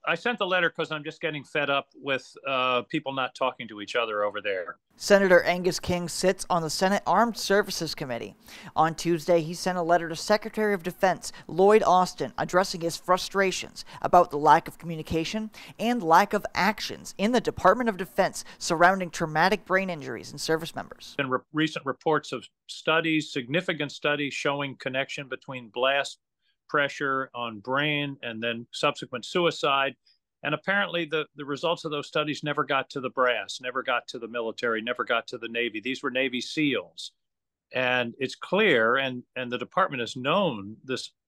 I sent the letter because I'm just getting fed up with people not talking to each other over there. Senator Angus King sits on the Senate Armed Services Committee. On Tuesday, he sent a letter to Secretary of Defense Lloyd Austin addressing his frustrations about the lack of communication and lack of actions in the Department of Defense surrounding traumatic brain injuries in service members. In recent reports of studies, significant studies showing connection between blast pressure on brain and then subsequent suicide. And apparently the results of those studies never got to the brass, never got to the military, never got to the Navy. These were Navy SEALs. And it's clear, and the department has known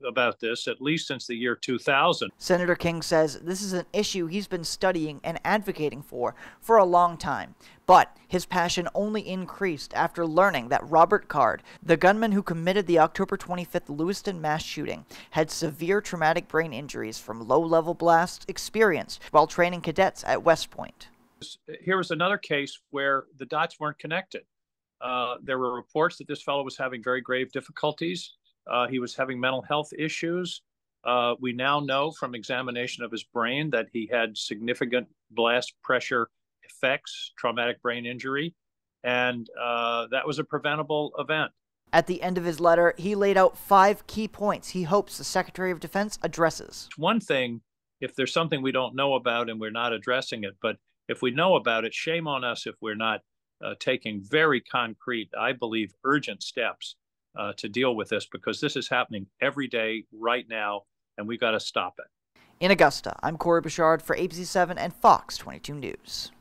about this at least since the year 2000. Senator King says this is an issue he's been studying and advocating for a long time. But his passion only increased after learning that Robert Card, the gunman who committed the October 25th Lewiston mass shooting, had severe traumatic brain injuries from low-level blasts experienced while training cadets at West Point. Here was another case where the dots weren't connected. There were reports that this fellow was having very grave difficulties. He was having mental health issues. We now know from examination of his brain that he had significant blast pressure effects, traumatic brain injury, and that was a preventable event. At the end of his letter, he laid out 5 key points he hopes the Secretary of Defense addresses. It's one thing if there's something we don't know about and we're not addressing it, but if we know about it, shame on us if we're not taking very concrete, I believe, urgent steps to deal with this, because this is happening every day right now, and we've got to stop it. In Augusta, I'm Corey Bouchard for ABC7 and Fox 22 News.